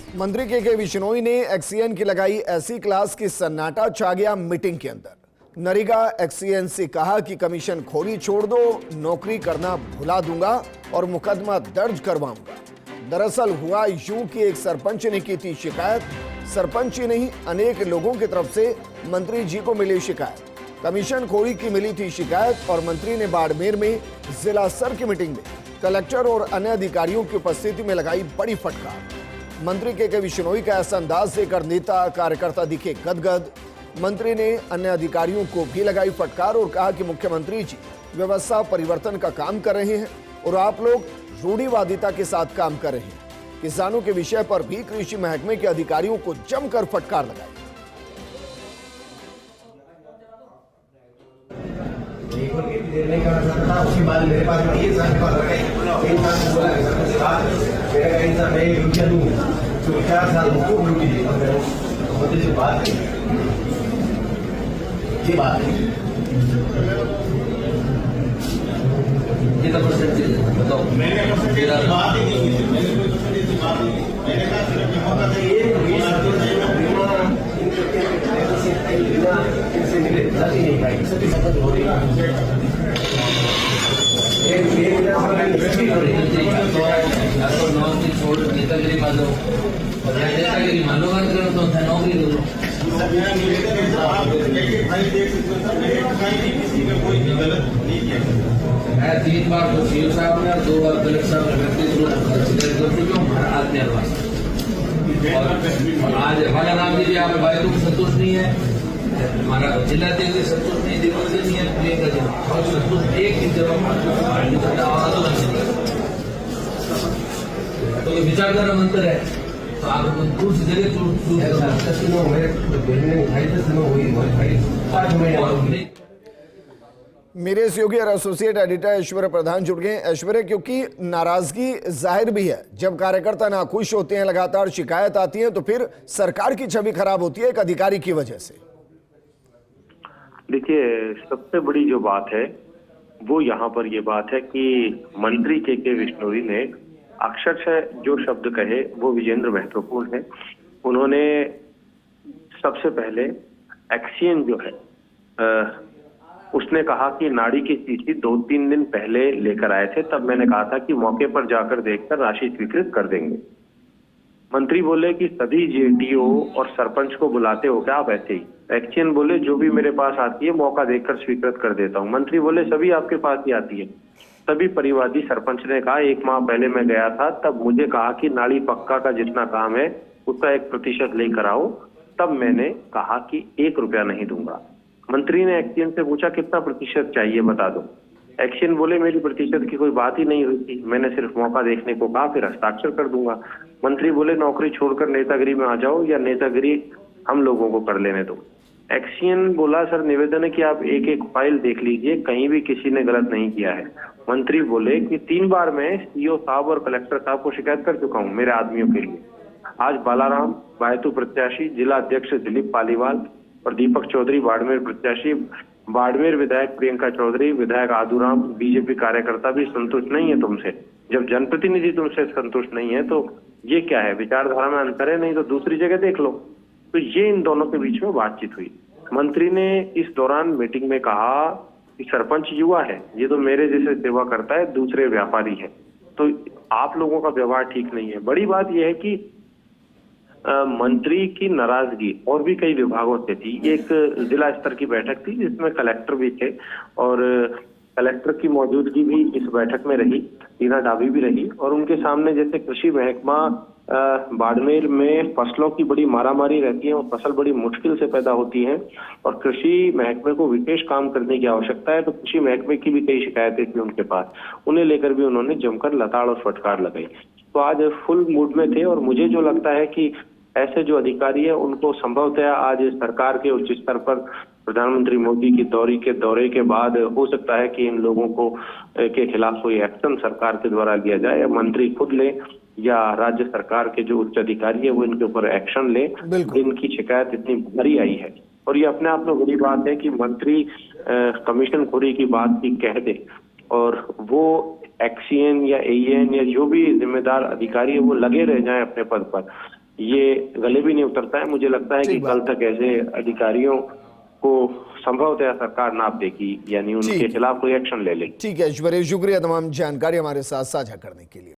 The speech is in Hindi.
मंत्री के बिश्नोई ने एक्सीएन की लगाई ऐसी क्लास की सन्नाटा छा गया मीटिंग के अंदर। नरेगा एक्सीएन से कहा कि कमीशन खोरी छोड़ दो, नौकरी करना भुला दूंगा और मुकदमा दर्ज करवाऊंगा। दरअसल हुआ यूं कि एक सरपंच ने की थी शिकायत। सरपंच ही नहीं, अनेक लोगों की तरफ से मंत्री जी को मिली शिकायत। कमीशन खोरी की मिली थी शिकायत और मंत्री ने बाड़मेर में जिला स्तर की मीटिंग में कलेक्टर और अन्य अधिकारियों की उपस्थिति में लगाई बड़ी फटकार। मंत्री के बिश्नोई का ऐसा अंदाज देखकर नेता कार्यकर्ता दिखे गदगद। मंत्री ने अन्य अधिकारियों को भी लगाई फटकार और कहा कि मुख्यमंत्री जी व्यवस्था परिवर्तन का काम कर रहे हैं और आप लोग रूढ़िवादिता के साथ काम कर रहे हैं। किसानों के विषय पर भी कृषि महकमे के अधिकारियों को जमकर फटकार लगाई। उसके बाद मेरे पास तो 4 साल मुझे जो बात है ये बात है ये तो परसेंटेज बताओ। मैंने बात ही नहीं की, मैंने कहा सिर्फ मौका चाहिए इनसे मिले जाती नहीं भाई सभी मदद हो रही है। नेतागिरी मान लो, नेतागिरी मान लो, बात करो तो नौकरी दो। मैं 3 बार तो सीओ साहब ने और 2 बार कलेक्टर साहब ने व्यक्तिगत कर चुके हूँ आज मेरे पास। और आज हमारा नाम दीजिए, आप भाई को संतुष्ट नहीं है, हमारा जिला देवी संतुष्ट नहीं, दिग्विजय नहीं है, प्रियंका जी और संतुष्ट एक ही तो ये विचारधारा मंत्र है। तो आप दूर से जगह मेरे सहयोगी और एसोसिएट एडिटर ऐश्वर्य प्रधान जुड़ गए। ऐश्वर्य, क्योंकि नाराजगी जाहिर भी है, जब कार्यकर्ता नाखुश होते हैं, लगातार शिकायत आती है, तो फिर सरकार की छवि खराब होती है एक अधिकारी की वजह से। देखिए, सबसे बड़ी जो बात है वो यहाँ पर ये बात है कि मंत्री के बिश्नोई ने अक्षरशः जो शब्द कहे वो विजेंद्र महत्वपूर्ण है। उन्होंने सबसे पहले एक्सीएन जो है उसने कहा कि नाड़ी की शीशी 2-3 दिन पहले लेकर आए थे, तब मैंने कहा था कि मौके पर जाकर देखकर राशि स्वीकृत कर देंगे। मंत्री बोले कि सभी जेडीओ और सरपंच को बुलाते हो क्या आप ऐसे ही? एक्सीएन बोले जो भी मेरे पास आती है मौका देखकर स्वीकृत कर देता हूँ। मंत्री बोले सभी आपके पास ही आती है। सभी परिवादी सरपंच ने कहा 1 माह पहले मैं गया था, तब मुझे कहा कि नाड़ी पक्का का जितना काम है उसका 1% लेकर आओ, तब मैंने कहा कि 1 रुपया नहीं दूंगा। मंत्री ने एक्सीएन से पूछा कितना प्रतिशत चाहिए बता दो। एक्सीएन बोले मेरी प्रतिशत की कोई बात ही नहीं हुई थी, मैंने सिर्फ मौका देखने को कहा, फिर हस्ताक्षर कर दूंगा। मंत्री बोले नौकरी छोड़कर नेतागिरी में आ जाओ या नेतागिरी हम लोगों को कर लेने दो। एक्सीएन बोला सर निवेदन है कि आप एक फाइल देख लीजिए, कहीं भी किसी ने गलत नहीं किया है। मंत्री बोले कि 3 बार मैं सीओ साहब और कलेक्टर साहब को शिकायत कर चुका हूं मेरे आदमियों के लिए। आज बालाराम बायतू प्रत्याशी, जिला अध्यक्ष दिलीप पालीवाल और दीपक चौधरी बाड़मेर प्रत्याशी, बाड़मेर विधायक प्रियंका चौधरी, विधायक आदूराम, बीजेपी कार्यकर्ता भी संतुष्ट नहीं है तुमसे। जब जनप्रतिनिधि तुमसे संतुष्ट नहीं है तो ये क्या है, विचारधारा में अंतर है, नहीं तो दूसरी जगह देख लो। तो ये इन दोनों के बीच में बातचीत हुई। मंत्री ने इस दौरान मीटिंग में कहा कि सरपंच युवा है, ये तो मेरे जैसे सेवा करता है, दूसरे व्यापारी है, तो आप लोगों का व्यवहार ठीक नहीं है। बड़ी बात यह है कि मंत्री की नाराजगी और भी कई विभागों से थी। एक जिला स्तर की बैठक थी जिसमें कलेक्टर भी थे और कलेक्टर की मौजूदगी भी इस बैठक में रही, टीना डाबी भी रही और उनके सामने जैसे कृषि महकमा बाड़मेर में फसलों की बड़ी मारामारी रहती है और फसल बड़ी मुश्किल से पैदा होती है और कृषि महकमे को विशेष काम करने की आवश्यकता है, तो कृषि महकमे की भी कई शिकायतें थी उनके पास, उन्हें लेकर भी उन्होंने जमकर लताड़ और फटकार लगाई। तो आज फुल मूड में थे और मुझे जो लगता है कि ऐसे जो अधिकारी है उनको संभवतः आज सरकार के उच्च स्तर पर प्रधानमंत्री मोदी की दौरे के बाद हो सकता है कि इन लोगों को के खिलाफ कोई एक्शन सरकार के द्वारा लिया जाए, या मंत्री खुद ले या राज्य सरकार के जो उच्च अधिकारी है वो इनके ऊपर एक्शन ले। इनकी शिकायत इतनी भारी आई है और ये अपने आप में बड़ी बात है कि मंत्री कमीशन खोरी की बात भी कह दे और वो एक्सीएन या एईएन या जो भी जिम्मेदार अधिकारी है वो लगे रह जाएं अपने पद पर। ये गले भी नहीं उतरता है। मुझे लगता है कि ठीक कल बात। तक ऐसे अधिकारियों को संभवतः सरकार नाप देगी, यानी उनके ठीक। खिलाफ कोई एक्शन ले लेगी। ठीक है ऐश्वर्य, शुक्रिया तमाम जानकारी हमारे साथ साझा करने के लिए।